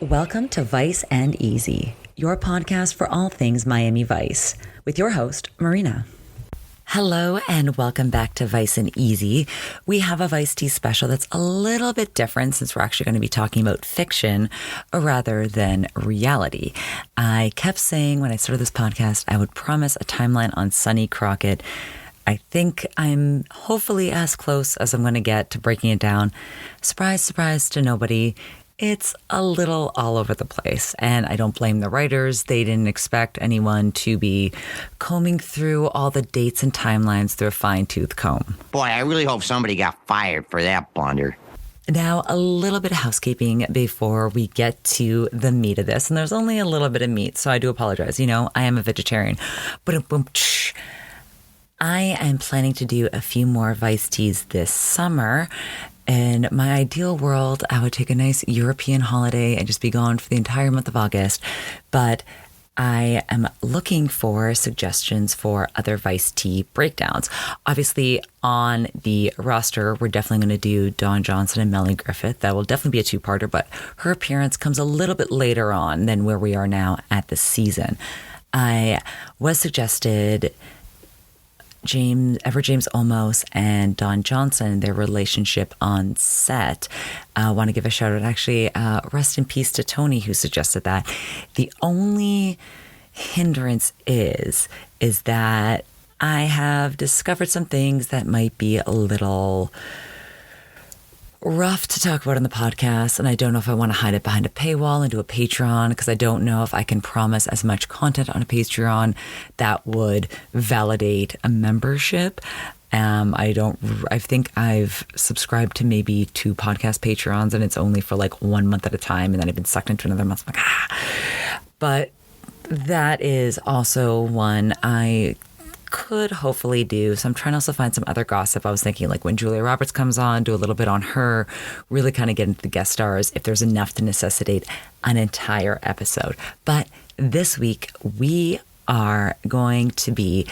Welcome to Vice and Easy, your podcast for all things Miami Vice, with your host, Marina. Hello and welcome back to Vice and Easy. We have a Vice Tea special that's a little bit different since we're actually going to be talking about fiction rather than reality. I kept saying when I started this podcast, I would promise a timeline on Sonny Crockett. I think I'm hopefully as close as I'm going to get to breaking it down. Surprise, surprise to nobody. It's a little all over the place, and I don't blame the writers. They didn't expect anyone to be combing through all the dates and timelines through a fine-tooth comb. Boy, I really hope somebody got fired for that blunder. Now, a little bit of housekeeping before we get to the meat of this, and there's only a little bit of meat, so I do apologize. You know, I am a vegetarian. But I am planning to do a few more Vice Teas this summer. In my ideal world, I would take a nice European holiday and just be gone for the entire month of August. But I am looking for suggestions for other Vice Tea breakdowns. Obviously, on the roster, we're definitely going to do Dawn Johnson and Melanie Griffith. That will definitely be a two-parter, but her appearance comes a little bit later on than where we are now at the season. I was suggested James Olmos and Dawn Johnson, their relationship on set. I want to give a shout out, actually, rest in peace to Tony, who suggested that. The only hindrance is that I have discovered some things that might be a little rough to talk about on the podcast, and I don't know if I want to hide it behind a paywall and do a Patreon, because I don't know if I can promise as much content on a Patreon that would validate a membership. I think I've subscribed to maybe 2 podcast Patreons, and it's only for like 1 month at a time, and then I've been sucked into another month. I'm like, But that is also one I could hopefully do. So I'm trying to also find some other gossip. I was thinking like when Julia Roberts comes on, do a little bit on her, really kind of get into the guest stars if there's enough to necessitate an entire episode. But this week we are going to be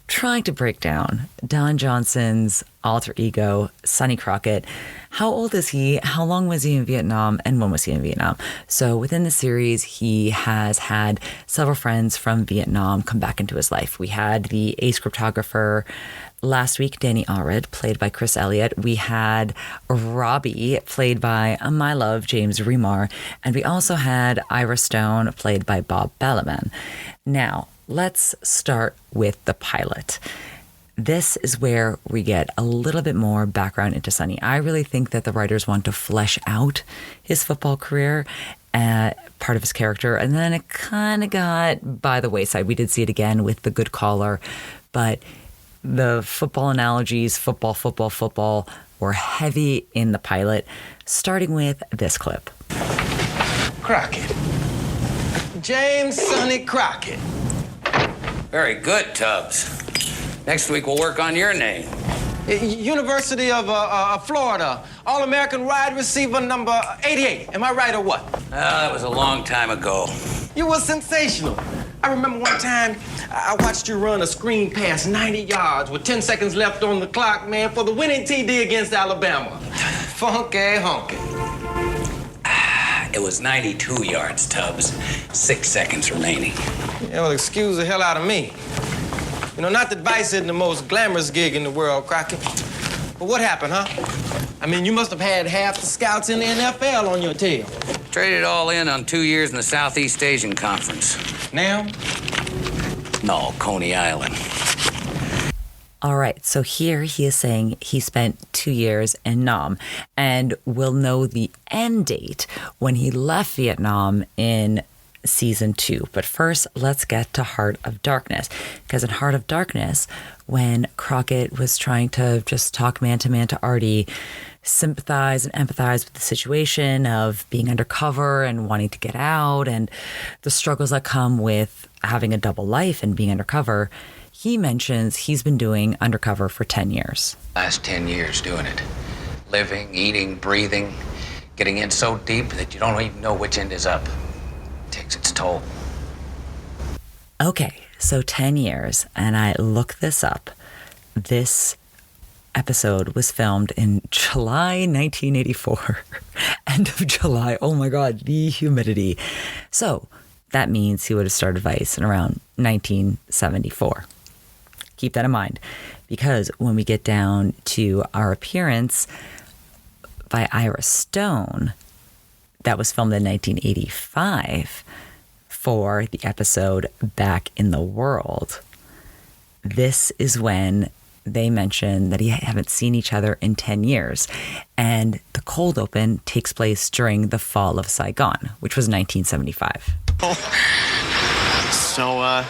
trying to break down Dawn Johnson's alter ego, Sonny Crockett. How old is he? How long was he in Vietnam? And when was he in Vietnam? So within the series, he has had several friends from Vietnam come back into his life. We had the ace cryptographer last week, Danny Allred, played by Chris Elliott. We had Robbie, played by my love, James Remar. And we also had Ira Stone, played by Bob Balaban. Now, let's start with the pilot. This is where we get a little bit more background into Sonny. I really think that the writers want to flesh out his football career, part of his character, and then it kind of got by the wayside. We did see it again with The Good Caller, but the football analogies, football, were heavy in the pilot, starting with this clip. Crockett. James Sonny Crockett. Very good, Tubbs. Next week we'll work on your name. University of Florida, All-American wide receiver number 88. Am I right or what? That was a long time ago. You were sensational. I remember one time I watched you run a screen pass 90 yards with 10 seconds left on the clock, man, for the winning TD against Alabama. Funky honky. It was 92 yards, Tubbs. 6 seconds remaining. Yeah, well, excuse the hell out of me. You know, not that Vice isn't the most glamorous gig in the world, Crockett. But what happened, huh? I mean, you must have had half the scouts in the NFL on your tail. Traded all in on 2 years in the Southeast Asian Conference. Now? No, Coney Island. All right, so here he is saying he spent 2 years in Nam, and we'll know the end date when he left Vietnam in season 2. But first, let's get to Heart of Darkness, because in Heart of Darkness, when Crockett was trying to just talk man to Artie, sympathize and empathize with the situation of being undercover and wanting to get out and the struggles that come with having a double life and being undercover, he mentions he's been doing undercover for 10 years. Last 10 years doing it. Living, eating, breathing, getting in so deep that you don't even know which end is up. Takes its toll. Okay, so 10 years, and I looked this up. This episode was filmed in July 1984. end of July. Oh my God, the humidity. So that means he would have started Vice in around 1974. Keep that in mind, because when we get down to our appearance by Ira Stone, that was filmed in 1985 for the episode Back in the World. This is when they mention that he haven't seen each other in 10 years. And the cold open takes place during the fall of Saigon, which was 1975. So,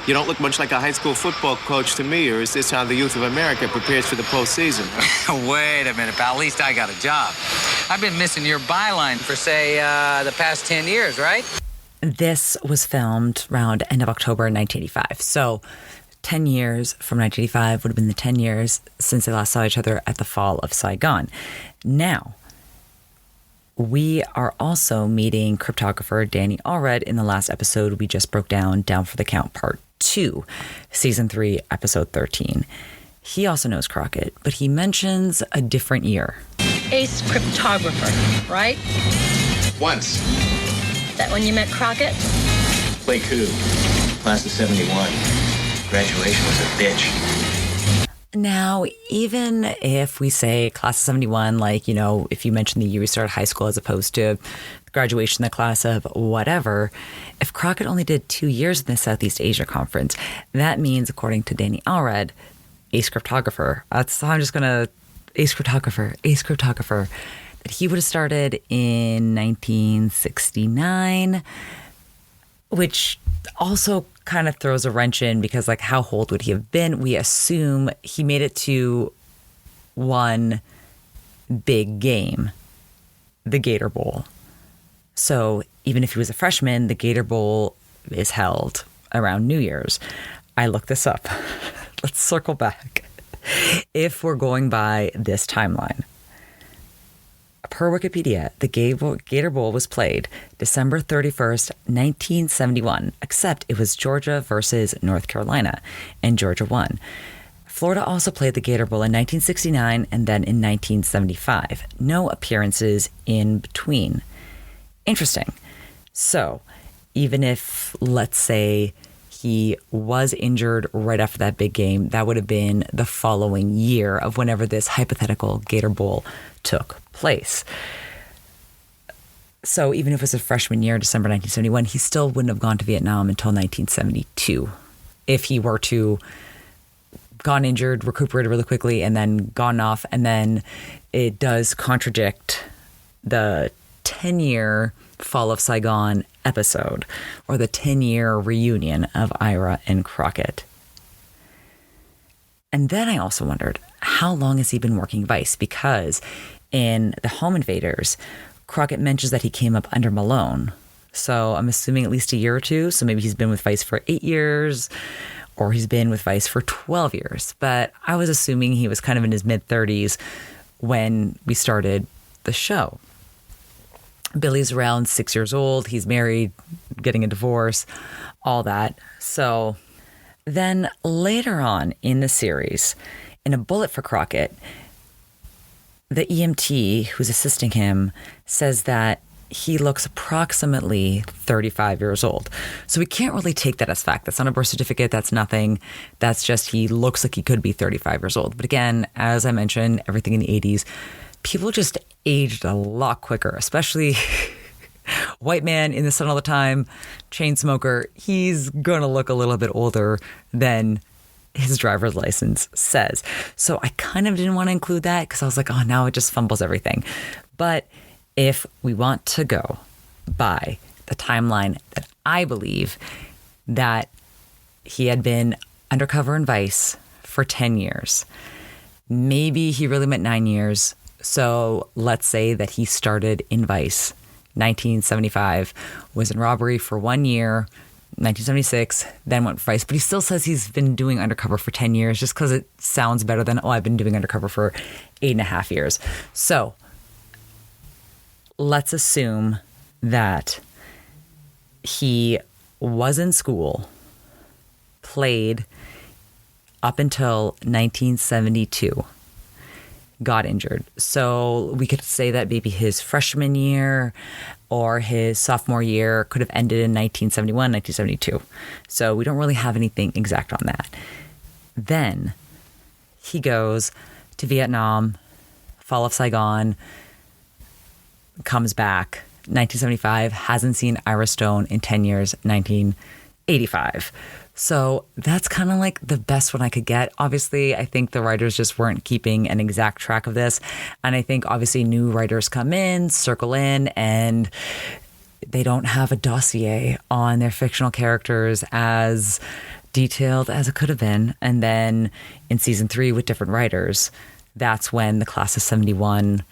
you don't look much like a high school football coach to me, or is this how the youth of America prepares for the postseason? Wait a minute, pal. At least I got a job. I've been missing your byline for, say, the past 10 years, right? This was filmed around end of October 1985. So 10 years from 1985 would have been the 10 years since they last saw each other at the fall of Saigon. Now, we are also meeting cryptographer Danny Allred in the last episode we just broke down for the Count Part 2, Season 3, Episode 13. He also knows Crockett, but he mentions a different year. Ace cryptographer, right? Once. That when you met Crockett? Like who? Class of 71. Graduation was a bitch. Now, even if we say class of 71, like, you know, if you mention the year we started high school as opposed to graduation, the class of whatever, if Crockett only did 2 years in the Southeast Asia Conference, that means, according to Danny Allred, ace cryptographer, that's how I'm just going to, ace cryptographer, that he would have started in 1969, which also kind of throws a wrench in because, like, how old would he have been? We assume he made it to one big game, the Gator Bowl. So even if he was a freshman, the Gator Bowl is held around New Year's. I looked this up. Let's circle back. If we're going by this timeline, per Wikipedia, the Gator Bowl was played December 31st, 1971, except it was Georgia versus North Carolina, and Georgia won. Florida also played the Gator Bowl in 1969 and then in 1975. No appearances in between. Interesting. So, even if, let's say, he was injured right after that big game, that would have been the following year of whenever this hypothetical Gator Bowl took place. So even if it was a freshman year, December 1971, he still wouldn't have gone to Vietnam until 1972. If he were to gone injured, recuperated really quickly, and then gone off, and then it does contradict the 10-year Fall of Saigon episode, or the 10-year reunion of Ira and Crockett. And then I also wondered, how long has he been working Vice? Because in The Home Invaders, Crockett mentions that he came up under Malone. So I'm assuming at least a year or two. So maybe he's been with Vice for 8 years, or he's been with Vice for 12 years. But I was assuming he was kind of in his mid-30s when we started the show. Billy's around 6 years old. He's married, getting a divorce, all that. So then later on in the series, in a bullet for Crockett, the EMT who's assisting him says that he looks approximately 35 years old. So we can't really take that as fact. That's not a birth certificate. That's nothing. That's just he looks like he could be 35 years old. But again, as I mentioned, everything in the 80s, people just aged a lot quicker, especially white man in the sun all the time, chain smoker. He's going to look a little bit older than his driver's license says. So I kind of didn't want to include that because I was like, oh, now it just fumbles everything. But if we want to go by the timeline that I believe, that he had been undercover in Vice for 10 years, maybe he really meant 9 years. So let's say that he started in Vice 1975, was in robbery for 1 year, 1976, then went for Vice. But he still says he's been doing undercover for 10 years just because it sounds better than, oh, I've been doing undercover for 8.5 years. So let's assume that he was in school, played up until 1972. got injured. So we could say that maybe his freshman year or his sophomore year could have ended in 1971, 1972. So we don't really have anything exact on that. Then he goes to Vietnam, fall of Saigon, comes back, 1975, hasn't seen Ira Stone in 10 years, 1985. So that's kind of like the best one I could get. Obviously, I think the writers just weren't keeping an exact track of this. And I think obviously new writers come in, circle in, and they don't have a dossier on their fictional characters as detailed as it could have been. And then in season 3 with different writers, that's when the class of 71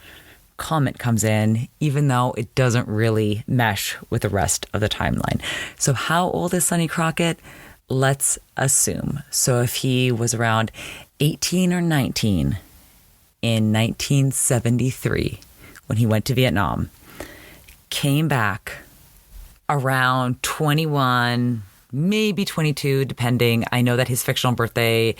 comment comes in, even though it doesn't really mesh with the rest of the timeline. So how old is Sonny Crockett? Let's assume. So if he was around 18 or 19 in 1973 when he went to Vietnam, came back around 21, maybe 22, depending. I know that his fictional birthday, I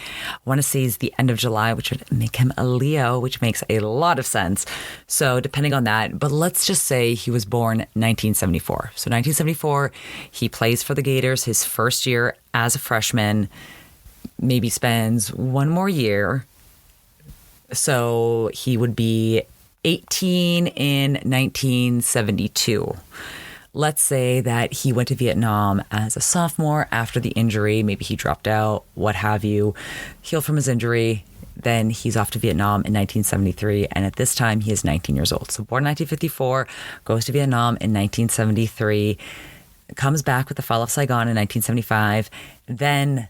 want to say, is the end of July, which would make him a Leo, which makes a lot of sense. So depending on that, but let's just say he was born 1974. So 1974, he plays for the Gators his first year as a freshman, maybe spends one more year. So he would be 18 in 1972. Let's say that he went to Vietnam as a sophomore after the injury. Maybe he dropped out, what have you, healed from his injury. Then he's off to Vietnam in 1973. And at this time, he is 19 years old. So born 1954, goes to Vietnam in 1973, comes back with the fall of Saigon in 1975, then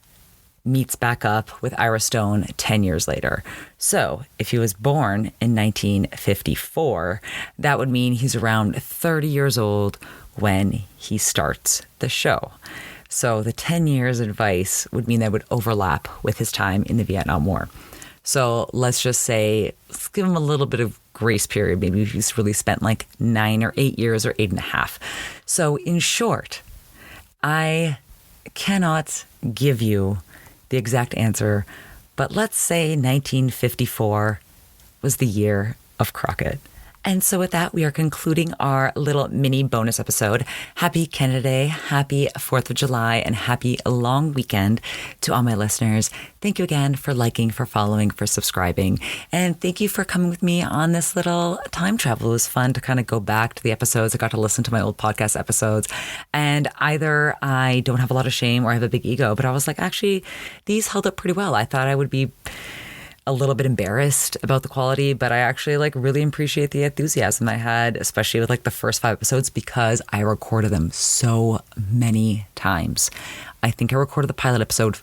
meets back up with Ira Stone 10 years later. So if he was born in 1954, that would mean he's around 30 years old when he starts the show. So the 10 years advice would mean that would overlap with his time in the Vietnam War. So let's just say, let's give him a little bit of grace period. Maybe he's really spent like 9 or 8 years or 8.5. So in short, I cannot give you the exact answer, but let's say 1954 was the year of Crockett. And so with that, we are concluding our little mini bonus episode. Happy Canada Day, happy 4th of July, and happy long weekend to all my listeners. Thank you again for liking, for following, for subscribing. And thank you for coming with me on this little time travel. It was fun to kind of go back to the episodes. I got to listen to my old podcast episodes. And either I don't have a lot of shame or I have a big ego, but I was like, actually, these held up pretty well. I thought I would be a little bit embarrassed about the quality, but I actually like really appreciate the enthusiasm I had, especially with like the first 5 episodes, because I recorded them so many times. I think I recorded the pilot episode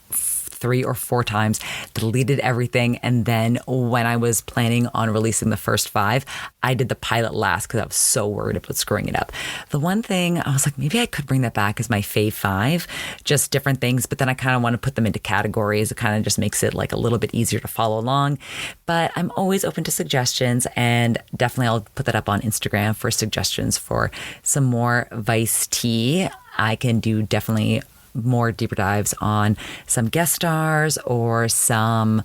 3 or 4 times, deleted everything, and then when I was planning on releasing the first 5, I did the pilot last because I was so worried about screwing it up. The one thing I was like, maybe I could bring that back as my fave 5, just different things, but then I kind of want to put them into categories. It kind of just makes it like a little bit easier to follow along. But I'm always open to suggestions, and definitely I'll put that up on Instagram for suggestions for some more Vice tea. I can do definitely more deeper dives on some guest stars or some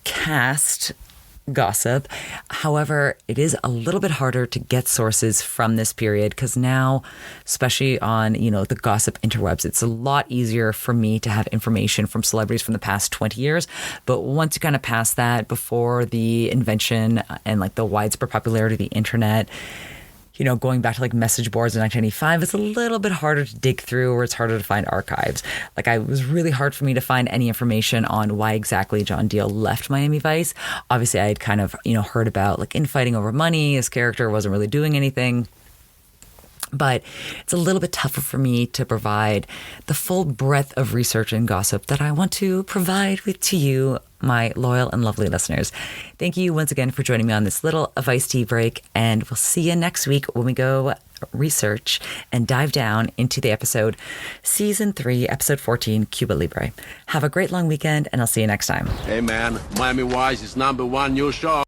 cast gossip. However, it is a little bit harder to get sources from this period because now, especially on, the gossip interwebs, it's a lot easier for me to have information from celebrities from the past 20 years. But once you kind of pass that, before the invention and like the widespread popularity of the internet, going back to like message boards in 1985, it's a little bit harder to dig through, or it's harder to find archives. Like, it was really hard for me to find any information on why exactly John Deal left Miami Vice. Obviously, I had kind of, heard about like infighting over money. His character wasn't really doing anything. But it's a little bit tougher for me to provide the full breadth of research and gossip that I want to provide to you, my loyal and lovely listeners. Thank you once again for joining me on this little Vice tea break, and we'll see you next week when we go research and dive down into the episode, Season 3, Episode 14, Cuba Libre. Have a great long weekend, and I'll see you next time. Hey man, Miami Vice is #1 new show.